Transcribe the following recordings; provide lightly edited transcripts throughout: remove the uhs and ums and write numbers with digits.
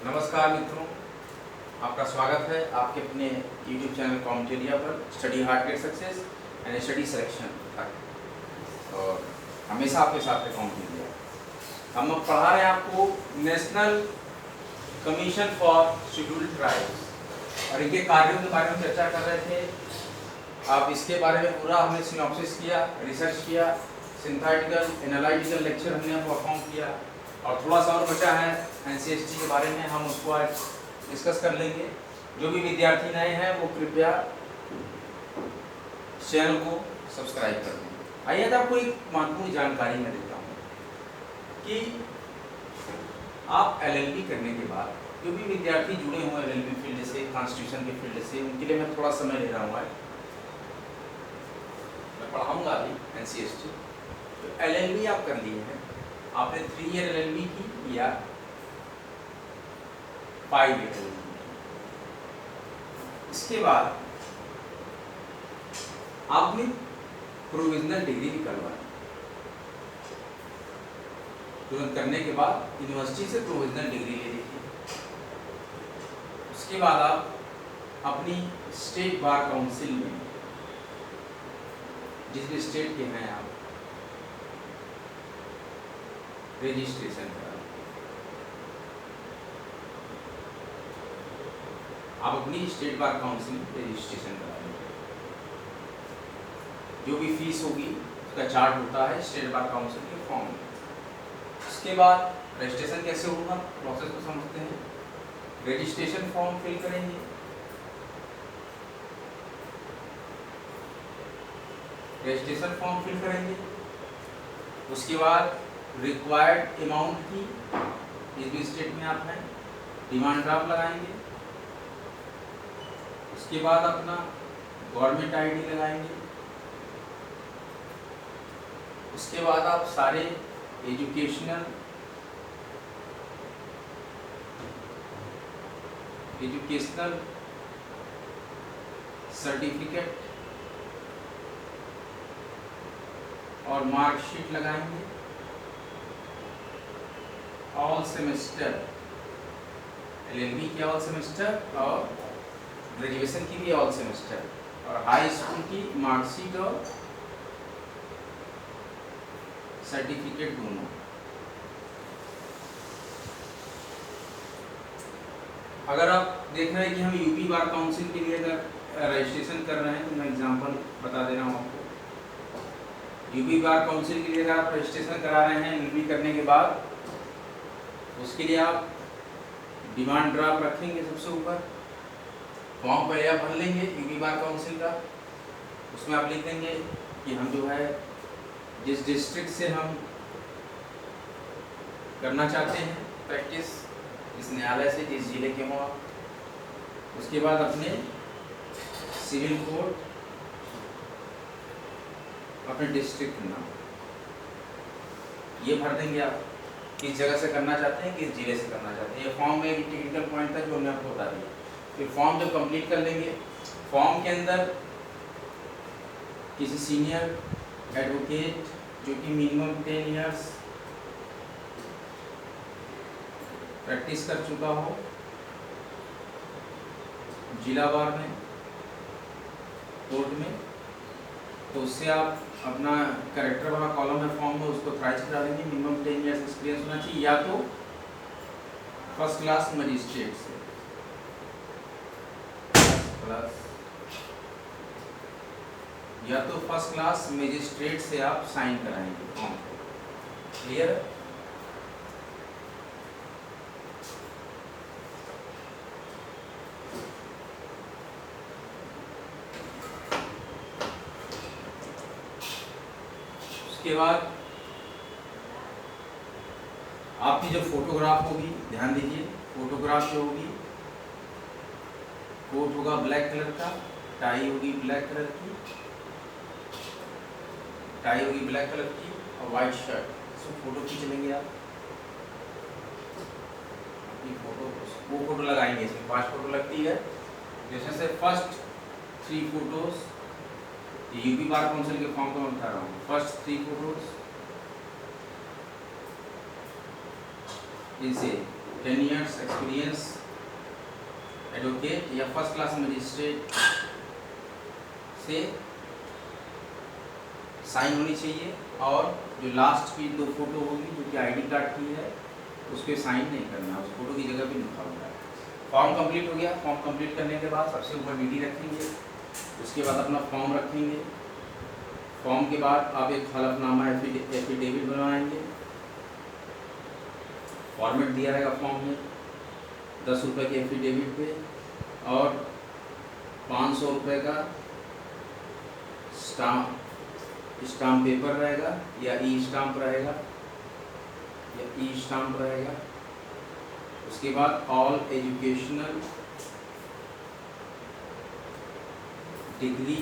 नमस्कार मित्रों, आपका स्वागत है आपके अपने YouTube चैनल कॉम्टेरिया पर study hard get success and study selection तक। और हमेशा आपके साथ है कॉम्टेरिया। हम अब पढ़ा रहे हैं आपको national commission for scheduled tribes और इनके कार्यों के बारे में चर्चा कर रहे थे। आप इसके बारे में पूरा हमने सिनॉप्सिस किया, रिसर्च किया, सिंथेटिकल एनालिटिकल लेक्चर हमने परफॉर्म किया और थोड़ा सा और बचा है NCST के बारे में, हम उसको आज डिस्कस कर लेंगे। जो भी विद्यार्थी नए हैं वो कृपया चैनल को सब्सक्राइब कर दें। आइए तो आपको एक महत्वपूर्ण जानकारी मैं देता हूँ कि आप LLB करने के बाद जो भी विद्यार्थी जुड़े हुए हैं LLB फील्ड से, कॉन्स्टिट्यूशन के फील्ड से, उनके लिए मैं थोड़ा समय ले रहा हूँ आज। मैं पढ़ाऊँगा अभी NCST। तो LLB आप कर लिए हैं, आपने 3 ईयर LLB की या 5 ईयर LLB की। इसके बाद आपने प्रोविजनल डिग्री भी करवाई। तुरंत करने के बाद यूनिवर्सिटी से प्रोविजनल डिग्री ले लीजिए। उसके बाद आप अपनी स्टेट बार काउंसिल में, जिस भी स्टेट के हैं आप, रजिस्ट्रेशन करा। आप अपनी स्टेट बार काउंसिल रजिस्ट्रेशन करा लीजिए। जो भी फीस होगी उसका चार्ज होता है स्टेट बार काउंसिल के फॉर्म में। उसके बाद रजिस्ट्रेशन कैसे होगा, प्रोसेस को समझते हैं। रजिस्ट्रेशन फॉर्म फिल करेंगे, रजिस्ट्रेशन फॉर्म फिल करेंगे। उसके बाद रिक्वायर्ड अमाउंट की, जिस भी स्टेट में आप हैं, डिमांड ड्राफ्ट लगाएंगे। उसके बाद अपना गवर्नमेंट ID लगाएंगे। उसके बाद आप सारे एजुकेशनल सर्टिफिकेट और मार्कशीट लगाएंगे। ऑल सेमेस्टर, LLB की ऑल सेमेस्टर और ग्रेजुएशन की भी ऑल सेमेस्टर और हाई स्कूल की मार्कशीट और सर्टिफिकेट दोनों। अगर आप देख रहे हैं कि हम यूपी बार काउंसिल के लिए अगर रजिस्ट्रेशन कर रहे हैं तो मैं एग्जांपल बता दे रहा हूँ आपको। यूपी बार काउंसिल के लिए अगर आप रजिस्ट्रेशन करा रहे हैं LLB करने के बाद, उसके लिए आप डिमांड ड्राफ्ट रखेंगे सबसे ऊपर। फॉर्म पहले आप भर लेंगे यूपी बार काउंसिल का। उसमें आप लिख देंगे कि हम जो है जिस डिस्ट्रिक्ट से हम करना चाहते हैं प्रैक्टिस, इस न्यायालय से जिस जिले के हो आप। उसके बाद अपने सिविल कोड, अपने डिस्ट्रिक्ट का नाम ये भर देंगे। आप किस जगह से करना चाहते हैं, किस जिले से करना चाहते हैं। ये फॉर्म में एक टेक्निकल पॉइंट था जो हमने आपको बता दिया। फिर फॉर्म जब कंप्लीट कर लेंगे, फॉर्म के अंदर किसी सीनियर एडवोकेट जो कि मिनिमम 10 इयर्स प्रैक्टिस कर चुका हो जिला बार में, कोर्ट में, तो उससे आप अपना कैरेक्टर वाला कॉलम है फॉर्म में, उसको थ्राइज करा देंगे। मिनिमम 10 इयर्स एक्सपीरियंस होना चाहिए, या तो फर्स्ट क्लास मजिस्ट्रेट से, या तो फर्स्ट क्लास मजिस्ट्रेट से आप साइन कराएंगे फॉर्म। क्लियर? उसके बाद आपकी जो फोटोग्राफ होगी, ध्यान दीजिए, फोटोग्राफ जो होगी, कोट होगा ब्लैक कलर का, टाई होगी ब्लैक कलर की, टाई होगी ब्लैक कलर की और वाइट शर्ट। सो फोटो खींच लेंगे आप अपनी फोटो, वो फोटो लगाएंगे। इसमें 5 फोटो लगती है, जैसे से first 3 photos, UP bar council के फॉर्म को मैं बता रहा हूँ। फर्स्ट 3 फोटोज इनसे 10 ईयर्स एक्सपीरियंस एडवोकेट या फर्स्ट क्लास मजिस्ट्रेट से साइन होनी चाहिए, और जो लास्ट की 2 फोटो होगी जो कि आईडी कार्ड की है उस पर साइन नहीं करना, उस फोटो की जगह पे लिखा होगा। फॉर्म कंप्लीट हो गया। फॉर्म कंप्लीट करने के बाद सबसे ऊपर डीडी रखेंगे, उसके बाद अपना फॉर्म रखेंगे। फॉर्म के बाद आप एक हलफनामा एफिडेविट बनवाएंगे, फॉर्मेट दिया रहेगा फॉर्म में 10 रुपये के एफिडेविट पे, और 500 रुपये का स्टाम्प पेपर रहेगा या ई स्टाम्प रहेगा। उसके बाद all educational degree,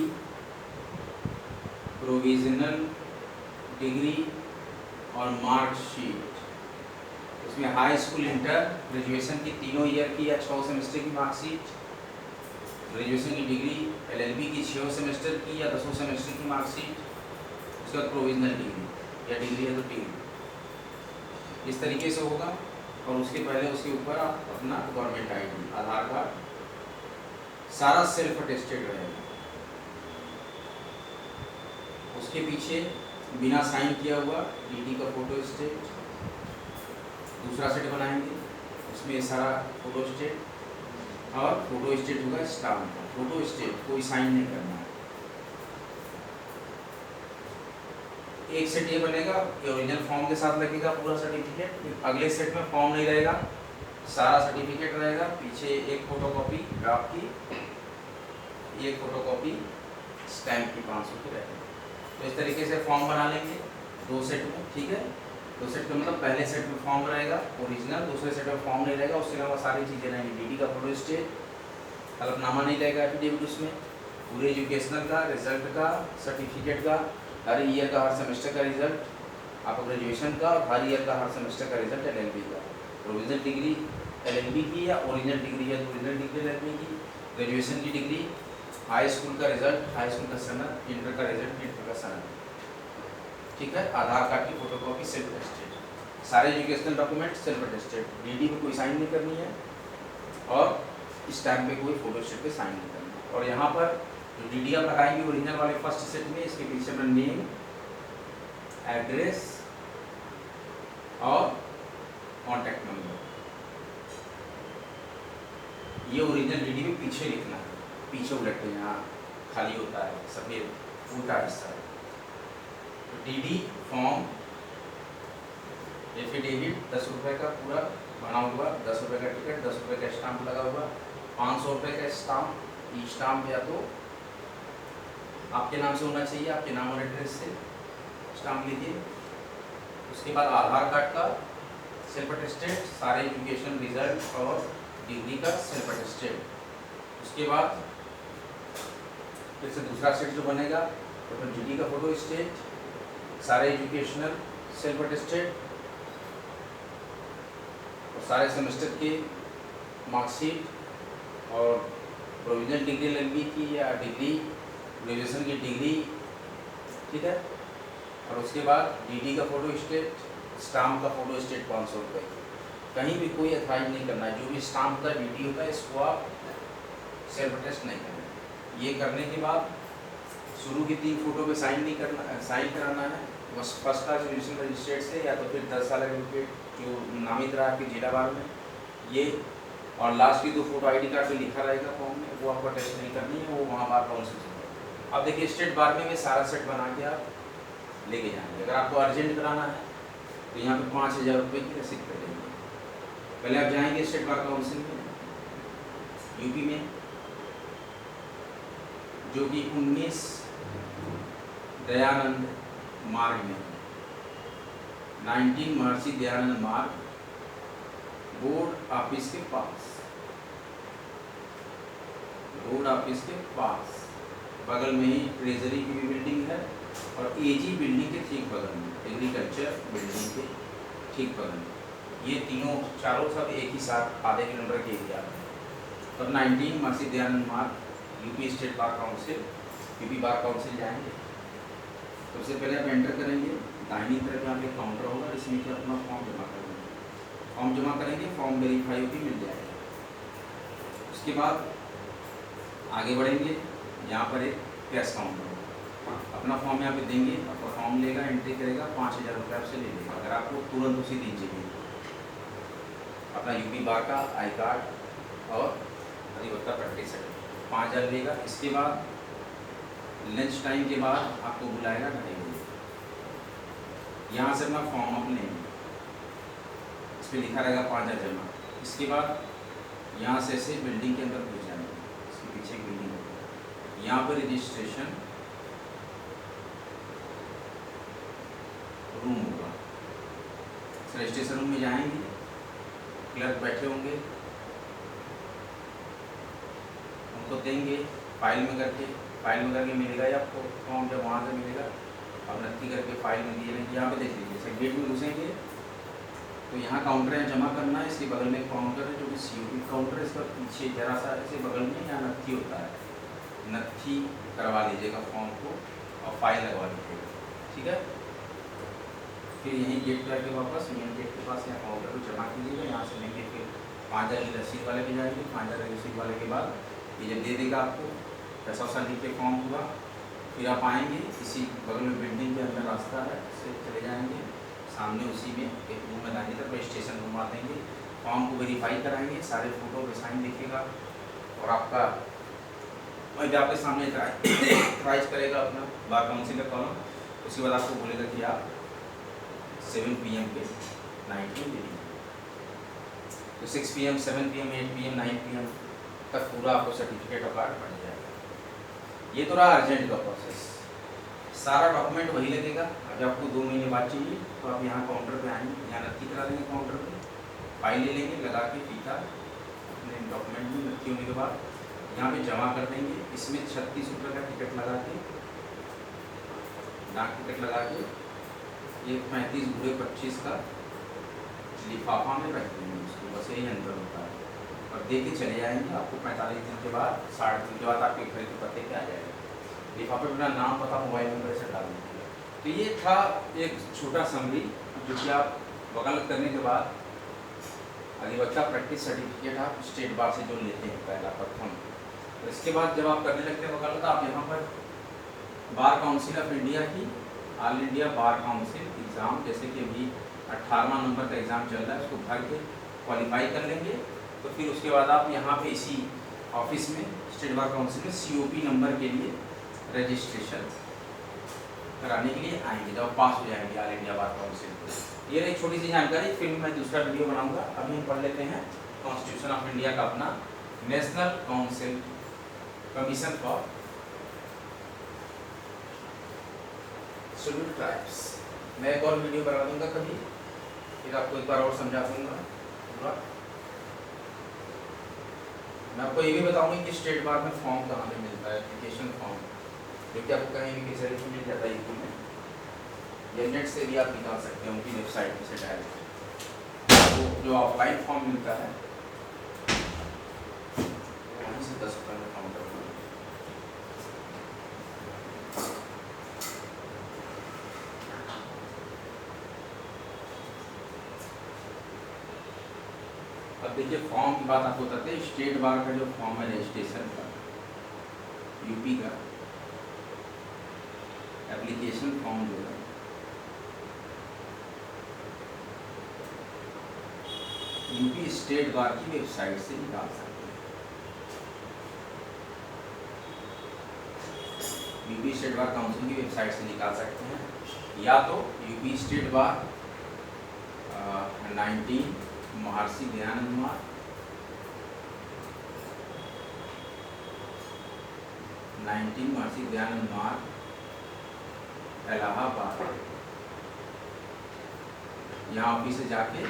provisional degree और मार्कशीट। उसमें हाई स्कूल, इंटर, ग्रेजुएशन की तीनों ईयर की या 6 सेमेस्टर की मार्कशीट, ग्रेजुएशन की डिग्री, एलएलबी की 6 सेमेस्टर की या 10 सेमेस्टर की मार्कशीट, उसके बाद प्रोविजनल डिग्री या डिग्री है तो डिग्री, इस तरीके से होगा। और उसके पहले उसके ऊपर आप अपना गवर्नमेंट आईडी, आधार कार्ड, सारा सेल्फ अटेस्टेड रहेगा। उसके पीछे बिना साइन किया हुआ डीडी का फोटो स्टेट, दूसरा सेट बनाएंगे, उसमें सारा फोटो स्टेट, और फोटो स्टेट होगा स्टाम्प। फोटो स्टेट कोई साइन नहीं करना है। एक सेट ये बनेगा, ओरिजिनल फॉर्म के साथ लगेगा पूरा सर्टिफिकेट। अगले सेट में फॉर्म नहीं रहेगा, सारा सर्टिफिकेट रहेगा। पीछे एक फोटोकॉपी ड्राफ्ट की, एक फोटोकॉपी स्टैम्प की 500 की रहेगी। तो इस तरीके से फॉर्म बना लेंगे 2 सेट में, ठीक है। 2 सेट का मतलब पहले सेट में फॉर्म रहेगा ओरिजिनल, दूसरे सेट में फॉर्म नहीं रहेगा। उसके अलावा सारी चीज़ें रहेंगी, डीडी का फोटो स्टेट, हलफनामा नहीं रहेगा एफिडेविट उसमें, पूरे एजुकेशनल का, रिजल्ट का, सर्टिफिकेट का, हर ईयर का, हर सेमेस्टर का रिजल्ट, आपका ग्रेजुएशन का, और हर ईयर का, हर सेमेस्टर का रिजल्ट एलएलबी का, प्रोविजनल डिग्री एलएलबी की या ओरिजिनल डिग्री है तो ओरिजिनल डिग्री एलएलबी की, ग्रेजुएशन की डिग्री, हाई स्कूल का रिजल्ट, हाई स्कूल का सनद, इंटर का रिजल्ट, इंटर का सनद, ठीक है। आधार कार्ड की फोटोकॉपी सेल्फ अटेस्टेड, सारे educational document self attested. DD पे कोई साइन नहीं करनी है, और स्टैम्प पे कोई फोटो स्टेट पे साइन नहीं करना है। और यहाँ पर जो डीडी आप लगाएंगे ओरिजिनल वाले फर्स्ट सेट में, इसके पीछे में नेम, एड्रेस और कॉन्टैक्ट नंबर, ये ओरिजिनल डीडी में पीछे लिखना है, पीछे उलट के यहाँ खाली होता है सफेद उल्टा हिस्सा है। तो डीडी फॉर्म एफिडेविट 10 रुपये का पूरा बना हुआ, 10 रुपये का टिकट, 10 रुपये का स्टाम्प लगा हुआ, 500 रुपये का स्टाम्प, ई स्टाम्प या तो आपके नाम से होना चाहिए, आपके नाम और एड्रेस से स्टाम्प लीजिए। उसके बाद आधार कार्ड का सेल्फ अटेस्टेड, सारे एजुकेशन रिजल्ट और डिग्री का सेल्फ अटेस्टेड। उसके बाद फिर से दूसरा सेट जो बनेगा तो फिर डीडी का फोटो स्टेट, सारे एजुकेशनल सेल्फ अटेस्टेड और सारे सेमेस्टर के मार्कशीट और प्रोविजनल डिग्री एलएलबी की या डिग्री, ग्रेजुएशन की डिग्री, ठीक है। और उसके बाद डीडी का फोटो स्टेट, स्टाम्प का फोटो स्टेट 500 रुपये। कहीं भी कोई अथराइज नहीं करना है, जो भी स्टाम्प का डीडी होता है इसको आप सेल्फ अटेस्ट नहीं करना। ये करने के बाद शुरू की 3 फोटो पे साइन नहीं करना, साइन कराना है बस फर्स्ट क्लास एजुकेशन रजिस्ट्रेट से, या तो फिर 10 साल के जो नामित रहा आपके जिला बार में ये, और लास्ट की 2 फोटो आईडी कार्ड पे लिखा रहेगा फॉर्म में, वो आपको टेस्ट नहीं करनी है, वो वहाँ बार काउंसिल से। अब देखिए स्टेट बार में सारा सेट बना के आप लेके जाएंगे। अगर आपको अर्जेंट कराना है तो यहाँ पे 5000 रुपये की रसीद कर देंगे। पहले आप जाएंगे स्टेट बार काउंसिल में यूपी में, जो कि 19 दयानंद मार्ग में, 19 महर्षि दयानंद मार्ग, बोर्ड ऑफिस के पास, बोर्ड ऑफिस के पास बगल में ही ट्रेजरी की भी बिल्डिंग है, और एजी बिल्डिंग के ठीक बगल में एग्रीकल्चर बिल्डिंग के ठीक बगल में, ये तीनों चारों सब एक ही साथ आधे किलोमीटर के एरिया में। तो 19 महर्षि दयानंद मार्ग, UP state bar council, UP bar council जाएंगे। सबसे पहले आप एंटर करेंगे, दाहिनी तरफ यहाँ पे काउंटर होगा, इसमें कि अपना फॉर्म जमा करेंगे। फॉर्म जमा करेंगे, फॉर्म वेरीफाई भी मिल जाएगा। उसके बाद आगे बढ़ेंगे, यहाँ पर एक कैश काउंटर, अपना फॉर्म यहाँ पे देंगे, आपका फॉर्म लेगा, एंट्री करेगा, 5000 रुपये आपसे ले लेगा। अगर आपको तुरंत उसी दिन चाहिए, अपना यूपी बार का आई कार्ड और अधिवक्ता प्रैक्टिस सर्टिफिकेट 5000 लेगा। इसके बाद लंच टाइम के बाद आपको बुलाएगा 2:30 बजे, यहाँ से अपना फॉर्म आप लेंगे, इस पर लिखा रहेगा 5000 जमा। इसके बाद यहाँ से ऐसे बिल्डिंग के अंदर घुस जाएंगे, इसके पीछे एक बिल्डिंग है, यहाँ पर रजिस्ट्रेशन रूम होगा। रजिस्ट्रेशन रूम में जाएंगे, क्लर्क बैठे होंगे, उनको देंगे, फाइल में करके मिलेगा या आपको फॉर्म जब वहाँ से मिलेगा आप नक्की करके फाइल में दिए रहेंगे। यहाँ पे देख लीजिए, जैसे गेट में घुसेंगे तो यहाँ काउंटर है, जमा करना है, इसके बगल में एक काउंटर है जो कि COP काउंटर है, इसका पीछे जरा सा ऐसे बगल में यहाँ नक्की होता है, नक्की करवा लीजिएगा फॉर्म को और फाइल लगवा लीजिएगा, ठीक है। फिर यहीं गेट पर आके वापस मेन गेट के पास यहाँ काउंटर को जमा कीजिएगा, यहाँ से लेंगे, फिर 5000 की रसीद वाले के जाएंगे, 5000 की रसीद वाले के बाद ये जब दे देगा आपको पैसा वैसा लिख के फॉर्म हुआ, फिर आप आएंगे, इसी बगल में बिल्डिंग के अंदर रास्ता है, उससे चले जाएंगे, सामने उसी में एक रूम में दाहिनी तरफ रजिस्ट्रेशन रूम आ देंगे, फॉर्म को वेरीफाई कराएंगे, सारे फोटो पे साइन दिखेगा और आपका वहीं आपके सामने राइज करेगा अपना बार काउंसिल का कॉलम। उसके बाद आपको बोलेगा कि आप 7 PM पे नाइट में मिलेंगे, तो 6 PM 7 PM 8 PM 9 PM तक पूरा आपको सर्टिफिकेट और कार्ड बन जाएगा। ये तो रहा अर्जेंट का प्रोसेस, सारा डॉक्यूमेंट वही लगेगा। अगर आपको 2 महीने बाद चाहिए तो आप यहाँ काउंटर पे आएंगे, यहाँ नक्की करा देंगे, काउंटर पे फाइल ले लेंगे, लगा के फीता अपने डॉक्यूमेंट में नक्की होने के बाद यहाँ पे जमा कर देंगे। इसमें 36 रुपये का टिकट लगा के, डाक टिकट लगा के, ये 35 गुणे 25 का लिफाफा में रख देंगे उसको, बस यही अंतर होता है। और दे के चले जाएंगे, आपको 45 दिन के बाद 60 दिन के बाद आपके घर के पते पे आ जाएगा, लिफाफे में अपना नाम, पता, मोबाइल नंबर से डाल दीजिएगा। तो ये था एक छोटा समरी जो कि आप वकालत करने के बाद अधिवक्ता प्रैक्टिस सर्टिफिकेट आप स्टेट बार से जो लेते हैं पहला प्रथम, तो इसके बाद जब आप करने लगते हैं वकालत, आप यहाँ पर बार काउंसिल ऑफ इंडिया की all India bar council exam, जैसे कि अभी 18वां नंबर का एग्ज़ाम चल रहा है, उसको भर के क्वालिफाई कर लेंगे। तो फिर उसके बाद आप यहाँ पे इसी ऑफिस में स्टेट बार काउंसिल में COP नंबर के लिए रजिस्ट्रेशन कराने के लिए आएंगे जब पास हो जाएंगे ऑल इंडिया बार काउंसिल को। ये रही छोटी सी जानकारी, फिर मैं दूसरा वीडियो बनाऊंगा। अभी हम पढ़ लेते हैं कॉन्स्टिट्यूशन ऑफ इंडिया का अपना national council commission for scheduled tribes. मैं एक और वीडियो बना दूंगा कभी, फिर आपको एक बार और समझा दूंगा पूरा। मैं आपको ये भी बताऊंगी कि स्टेट बार में फॉर्म कहाँ पे मिलता है, एप्लीकेशन फॉर्म, जो कि आपको कहीं भी किसी तरीके मिल जाता है यूट्यूब में, या नेट से भी आप निकाल सकते हैं उनकी वेबसाइट से डायरेक्ट। तो जो ऑफलाइन फॉर्म मिलता है वहीं से 10 रुपये में फॉर्म करना। अब देखिए फॉर्म की बात आपको बताते हैं। स्टेट बार का जो फॉर्म है रजिस्ट्रेशन का, यूपी का एप्लीकेशन फॉर्म जो है, यूपी स्टेट बार की वेबसाइट से निकाल सकते हैं। यूपी स्टेट बार काउंसिल की वेबसाइट से निकाल सकते हैं, या तो UP state bar 19 Maharshi Dayanand मार्ग, 19 महर्षि दयानंद मार्ग इलाहाबाद, यहाँ ऑफिस से जाके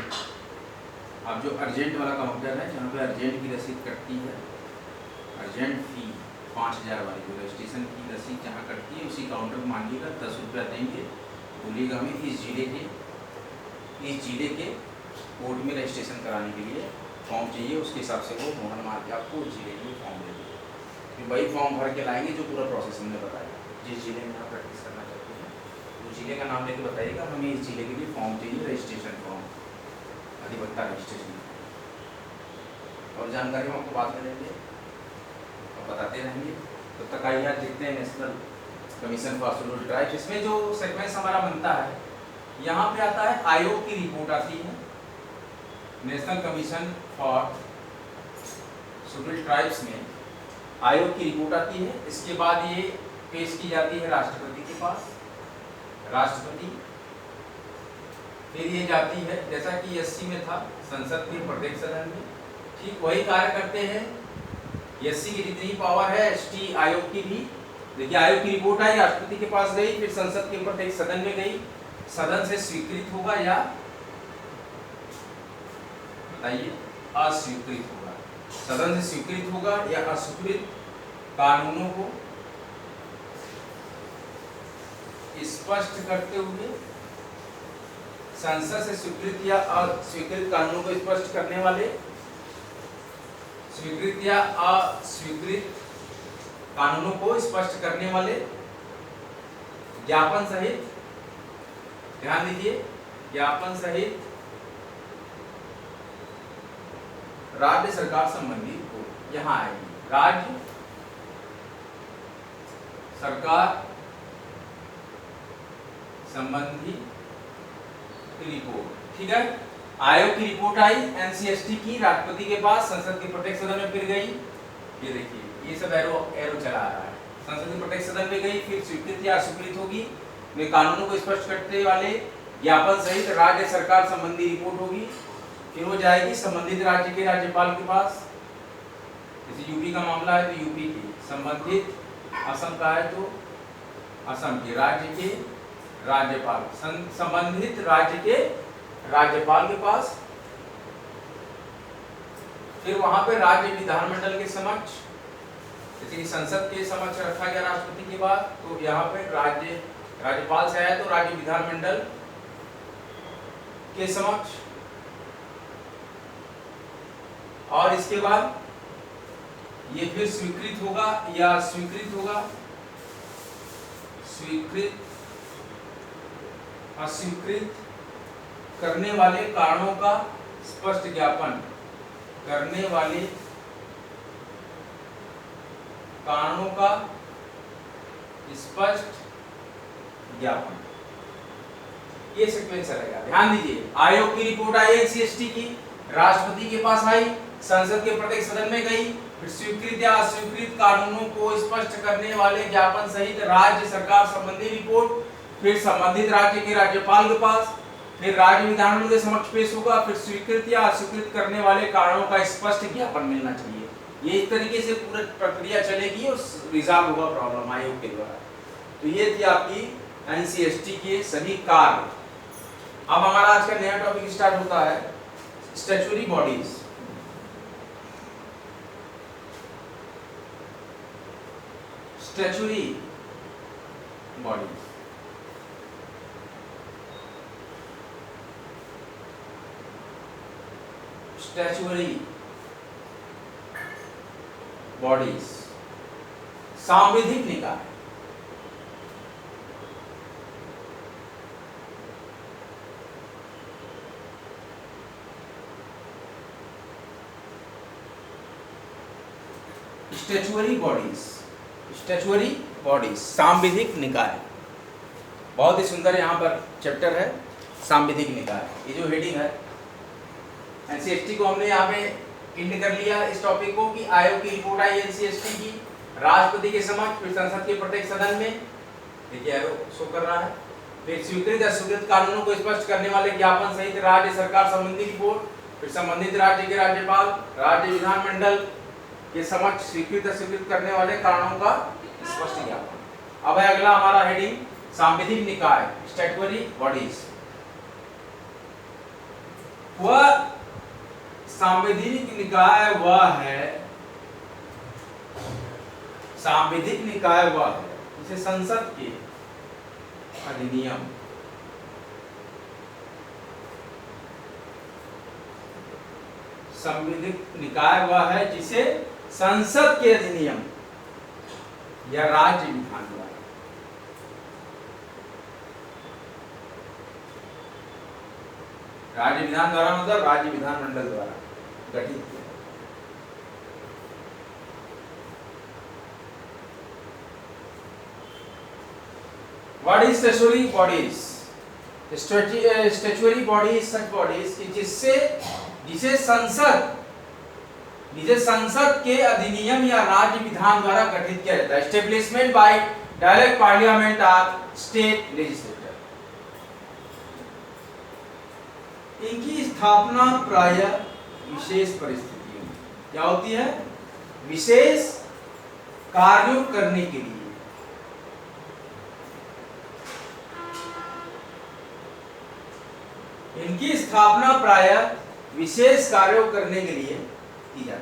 आप जो अर्जेंट वाला काउंटर है जहाँ पे अर्जेंट की रसीद कटती है, अर्जेंट फी 5000 वाली जो रजिस्ट्रेशन की रसीद जहाँ कटती है, उसी काउंटर को मांगिएगा, 10 रुपया देंगे, बोलिएगा हमें इस जिले के कोर्ट में रजिस्ट्रेशन कराने के लिए फॉर्म चाहिए, उसके हिसाब से वो मोहर मार के आपको उस जिले के लिए फॉर्म दे देंगे। फिर वही फॉर्म भर के लाएंगे जो पूरा प्रोसेस हमने बताया। जिस जिले में आप प्रैक्टिस करना चाहते हैं उस जिले का नाम लेके बताइएगा, हमें इस जिले के लिए फॉर्म चाहिए, रजिस्ट्रेशन फॉर्म। अधिवक्ता रजिस्ट्रेशन और जानकारी हम आपको बात करेंगे और बताते रहेंगे। तो तक आइए आज देखते हैं national commission for scheduled tribes. इसमें जो सेक्वेंस हमारा बनता है, यहाँ पे आता है आयोग की रिपोर्ट आती है, national commission for scheduled tribes में आयोग की रिपोर्ट आती है। इसके बाद ये पेश की जाती है राष्ट्रपति के पास, राष्ट्रपति फिर ये जाती है, जैसा कि 80 में था, संसद के प्रत्येक सदन में। ठीक वही कार्य करते हैं, 80 की जितनी पावर है एसटी आयोग की भी। देखिए आयोग की रिपोर्ट आई, राष्ट्रपति के पास गई, फिर संसद के प्रत्येक सदन में गई, सदन से स्वीकृत होगा या बताइए अस्वीकृत होगा, सदन से स्वीकृत होगा या अस्वीकृत कानूनों को स्पष्ट करते हुए, संसद से स्वीकृत या अस्वीकृत कानूनों को स्पष्ट करने वाले, स्वीकृत या अस्वीकृत कानूनों को स्पष्ट करने वाले ज्ञापन सहित, ध्यान दीजिए, ज्ञापन सहित राज्य सरकार संबंधी रिपोर्ट यहाँ आएगी, राज्य सरकार संबंधी रिपोर्ट। ठीक है, आयोग की रिपोर्ट आई एनसीएसटी की, राष्ट्रपति के पास, संसद के प्रत्येक सदन में फिर गई। ये देखिए ये सब एरो चला आ रहा है, संसद के प्रत्येक सदन में गई, फिर स्वीकृत या अस्वीकृत होगी, वे कानूनों को स्पष्ट करने वाले ज्ञापन सहित राज्य सरकार संबंधी रिपोर्ट होगी, फिर वो जाएगी संबंधित राज्य के राज्यपाल के पास। जैसे यूपी का मामला है तो यूपी के, संबंधित असम का है तो असम के, राज्य के राज्यपाल, संबंधित राज्य के राज्यपाल के पास, फिर वहां पे राज्य विधानमंडल के समक्ष, जैसे कि संसद के समक्ष रखा गया राष्ट्रपति के बाद, तो यहाँ पे राज्यपाल से आया तो राज्य विधानमंडल के समक्ष, और इसके बाद ये फिर स्वीकृत होगा या अस्वीकृत होगा, स्वीकृत अस्वीकृत करने वाले कारणों का स्पष्ट ज्ञापन, करने वाले कारणों का स्पष्ट ज्ञापन, ये सीक्वेंस रहेगा। ध्यान दीजिए, आयोग की रिपोर्ट आई एनसीएसटी की, राष्ट्रपति के पास आई, संसद के प्रत्येक सदन में गई, फिर स्वीकृत या अस्वीकृत कानूनों को स्पष्ट करने वाले ज्ञापन सहित राज्य सरकार संबंधी रिपोर्ट, फिर संबंधित राज्य के राज्यपाल के पास, फिर राज्य विधानमंडल के समक्ष पेश होगा, फिर स्वीकृत या अस्वीकृत करने वाले कारणों का स्पष्ट ज्ञापन मिलना चाहिए। ये इस तरीके से पूरी प्रक्रिया चलेगी और रिजॉल्व होगा प्रॉब्लम आयोग के द्वारा। तो ये थी आपकी एनसीएसटी के सभी कार्य। अब हमारा आज का नया टॉपिक स्टार्ट होता है statutory bodies. Statutory bodies, statutory bodies, सांविधिक निकाय। स्टैट्यूटरी बॉडीज, स्टैट्यूटरी बॉडीज, सांविधिक निकाय। बहुत ही सुंदर यहाँ पर चैप्टर है सांविधिक निकाय। ये जो हेडिंग है एनसीएसटी को हमने यहाँ पे इंड कर लिया इस टॉपिक को कि आयोग की रिपोर्ट आई एनसीएसटी की, राष्ट्रपति के समक्ष, फिर संसद के प्रत्येक सदन में, देखिए एरो शो कर रहा है, फिर स्वीकृत अस्वीकृत कानूनों को स्पष्ट करने वाले ज्ञापन सहित राज्य सरकार संबंधी रिपोर्ट, फिर संबंधित राज्य के राज्यपाल, राज्य विधानमंडल के समक्ष स्वीकृत अस्वीकृत करने वाले कारणों का स्पष्ट ज्ञापन। अब है अगला हमारा हेडिंग सांविधिक निकाय, स्टैट्यूटरी बॉडीज। वह सांविधिक निकाय वह है, सांविधिक निकाय वह है जिसे संसद के अधिनियम, संविधिक निकाय वह है जिसे संसद के अधिनियम या राज्य विधान द्वारा राज्य विधान द्वारा मतलब राज्य विधानमंडल द्वारा गठित किया। What is statutory bodies? Statutory body is such bodies कि जिसे संसद के अधिनियम या राज्य विधान द्वारा गठित किया जाता है। Establishment by direct parliament or state legislature। इनकी स्थापना प्रायः विशेष परिस्थितियों में क्या होती है? विशेष कार्यों करने के लिए। इनकी स्थापना प्रायः विशेष कार्यों करने के लिए की जाती है।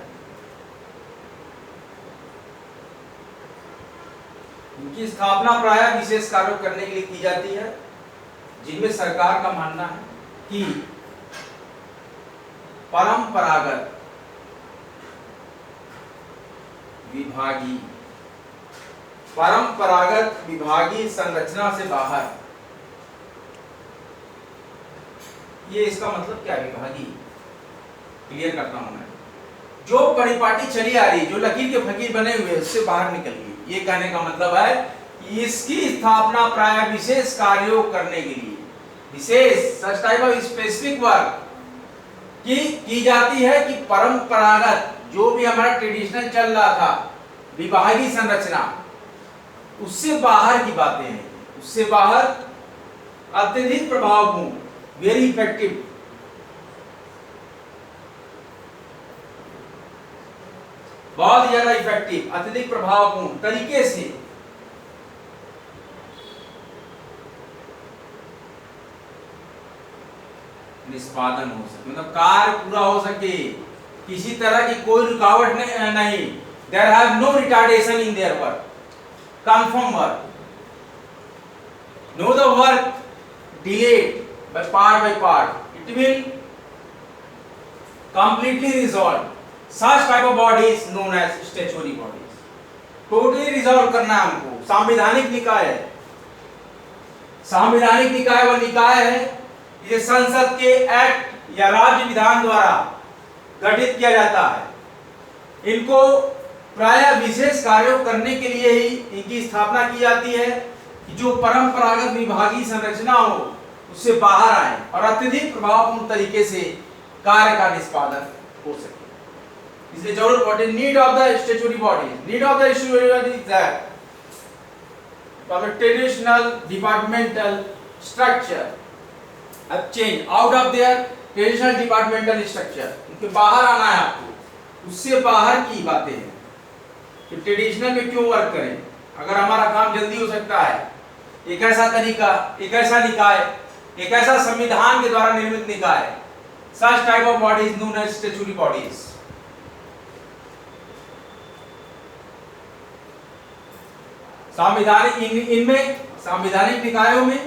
इनकी स्थापना प्रायः विशेष कार्यों करने के लिए की जाती है, जिनमें सरकार का मानना है कि परंपरागत विभागीय संरचना से बाहर। ये इसका मतलब क्या? विभागीय क्लियर करता हूं मैं। जो परिपाटी चली आ रही, जो लकीर के फकीर बने हुए, उससे बाहर निकल गई। ये कहने का मतलब है कि इसकी स्थापना प्रायः विशेष कार्यों करने के लिए, विशेष such type of specific work की जाती है कि परंपरागत जो भी हमारा ट्रेडिशनल चल रहा था, विभागीय संरचना, उससे बाहर की बातें हैं। उससे बाहर अत्यधिक प्रभावपूर्ण, वेरी इफेक्टिव, बहुत ज्यादा इफेक्टिव, अत्यधिक प्रभावपूर्ण तरीके से निष्पादन हो सके, मतलब कार्य पूरा हो सके, किसी तरह की कोई रुकावट नहीं। There have no retardation in their work, confirm work, no the work delayed by part, it will completely resolve. Such type of body is known as statutory bodies. Totally resolve करना है हमको। संवैधानिक निकाय है, संवैधानिक निकाय वह निकाय है जिसे संसद के एक्ट या राज्य विधान द्वारा गठित किया जाता है। इनको प्रायः विशेष कार्यों करने के लिए ही इनकी स्थापना की जाती है कि जो परंपरागत विभागीय संरचना हो उससे बाहर आए और अत्यधिक प्रभावपूर्ण तरीके से कार्य का निष्पादन हो सके। इसलिए जरूरत पड़ती है need of the statutory bodies. Need of the statutory bodies is that for the traditional departmental structure अब change out of their traditional departmental structure. उनके बाहर आना है आपको, उससे बाहर की बातें हैं कि ट्रेडिशनल में क्यों वर्क करें अगर हमारा काम जल्दी हो सकता है। एक ऐसा तरीका, एक ऐसा निकाय, एक ऐसा संविधान के द्वारा निर्मित निकाय, such type of bodies known as statutory bodies। संवैधानिक इनमें संवैधानिक निकायों में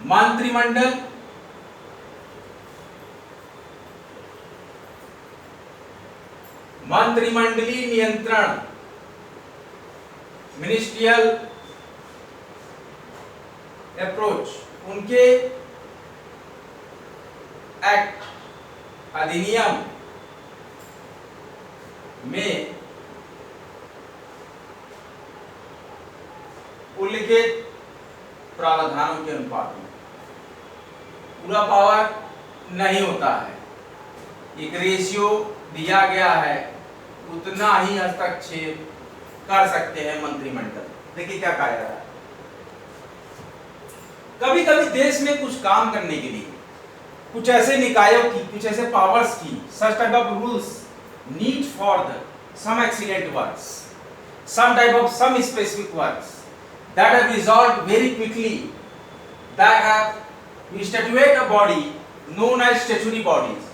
मंत्रिमंडल, मंत्रिमंडलीय नियंत्रण, मिनिस्ट्रियल अप्रोच, उनके एक्ट अधिनियम में उल्लिखित प्रावधानों के अनुपात में पूरा पावर नहीं होता है। एक रेशियो दिया गया है, उतना ही हस्तक्षेप कर सकते हैं मंत्रिमंडल। देखिए क्या कहा जा रहा है, कभी कभी देश में कुछ काम करने के लिए कुछ ऐसे निकायों की, कुछ ऐसे पावर्स की, such type of rules need for the some excellent works, some type of some specific works that have resolved very quickly, that have instituted a body known as statutory bodies।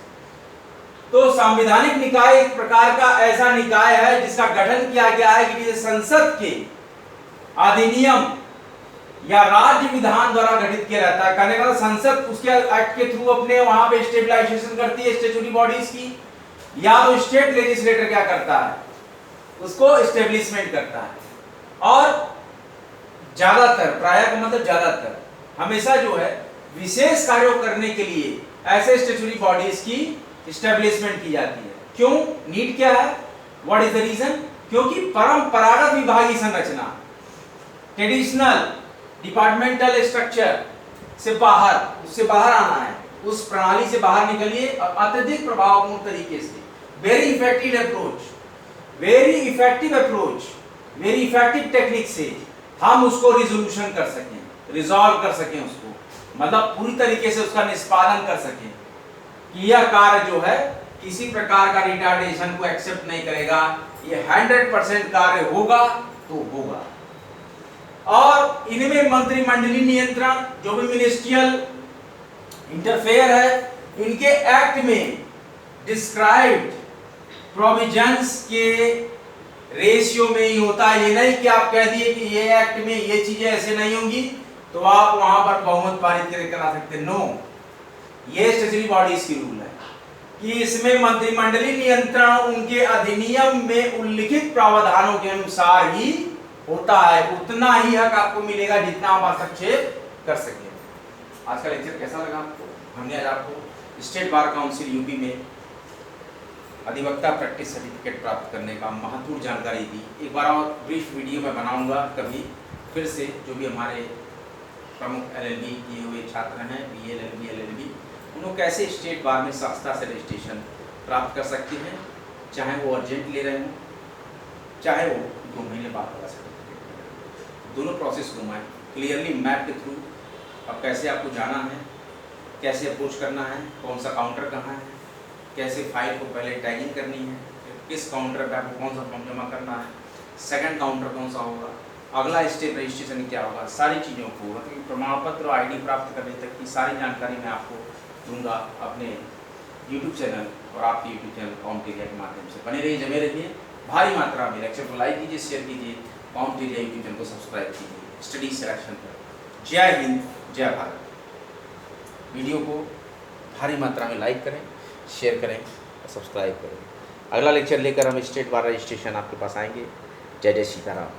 तो संवैधानिक निकाय एक प्रकार का ऐसा निकाय है जिसका गठन किया गया है कि संसद के अधिनियम या राज्य विधान द्वारा गठित किया जाता है। कहने का संसद उसके एक्ट के थ्रू अपने वहां पे स्टेबलाइजेशन करती है स्टैट्यूटरी बॉडीज की, या तो स्टेट लेजिस्लेटर क्या करता है, उसको एस्टेब्लिशमेंट करता है। और ज्यादातर, प्रायः का मतलब ज्यादातर, हमेशा जो है विशेष कार्यों करने के लिए ऐसे स्टैट्यूटरी बॉडीज की इस्टेब्लिशमेंट की जाती है। क्यों? नीड क्या है? What is the reason? क्योंकि परंपरागत विभागीय संरचना, ट्रेडिशनल डिपार्टमेंटल स्ट्रक्चर से बाहर, उससे बाहर आना है, उस प्रणाली से बाहर निकलिए और अत्यधिक प्रभावपूर्ण तरीके से, वेरी इफेक्टिव टेक्निक से हम उसको रिजोल्यूशन कर सकें, रिजॉल्व कर सकें उसको, मतलब पूरी तरीके से उसका निष्पादन कर सकें कि यह कार्य जो है किसी प्रकार का रिटार्डेशन को एक्सेप्ट नहीं करेगा, ये 100% कार्य होगा तो होगा। और इनमें मंत्रिमंडलीय नियंत्रण, जो भी मिनिस्ट्रियल इंटरफेयर है, इनके एक्ट में डिस्क्राइब्ड प्रोविजंस के रेशियो में ही होता है। ये नहीं कि आप कह दिए कि ये एक्ट में ये चीजें ऐसे नहीं होंगी तो आप वहां पर बहुमत पारित करके करा सकते। नो, ये स्टैट्यूटरी बॉडीज की रूल है कि इसमें मंत्रिमंडलीय नियंत्रण उनके अधिनियम में उल्लिखित प्रावधानों के अनुसार ही होता है। उतना ही हक आपको मिलेगा जितना आप हस्तक्षेप कर सके। आज का लेक्चर कैसा लगा आपको? हमने आज आपको स्टेट बार काउंसिल यूपी में अधिवक्ता प्रैक्टिस सर्टिफिकेट प्राप्त करने का महत्वपूर्ण जानकारी दी। एक बार और ब्रीफ वीडियो में बनाऊंगा कभी फिर से, जो भी हमारे प्रमुख LLB किए हुए छात्र हैं, BA LLB LLB, उन लोग कैसे स्टेट बार में संस्था से रजिस्ट्रेशन प्राप्त कर सकते हैं, चाहे वो अर्जेंट ले रहे हों, चाहे वो 2 महीने बाद वाला सर्टिफिकेट। दोनों प्रोसेस घुमाएं, क्लियरली मैप के थ्रू अब कैसे आपको जाना है, कैसे अप्रोच करना है, कौन सा काउंटर कहाँ है, कैसे फाइल को पहले टैगिंग करनी है, किस काउंटर पे आपको कौन सा फॉर्म जमा करना है, सेकंड काउंटर कौन सा होगा, अगला स्टेप रजिस्ट्रेशन क्या होगा, सारी चीज़ों को, मतलब प्रमाण पत्र और ID प्राप्त करने तक की सारी जानकारी मैं आपको दूंगा अपने YouTube चैनल और आपके YouTube चैनल कॉम्टेरिया के माध्यम से। बने रहिए, जमे रहिए, भारी मात्रा में लेक्चर को लाइक कीजिए, शेयर कीजिए, कॉम्टेरिया YouTube चैनल को सब्सक्राइब कीजिए स्टडी सिलेक्शन पर। जय हिंद, जय भारत। वीडियो को भारी मात्रा में लाइक करें, शेयर करें और सब्सक्राइब करें। अगला लेक्चर लेकर हम स्टेट बार रजिस्ट्रेशन आपके पास आएंगे। जय जय सीताराम।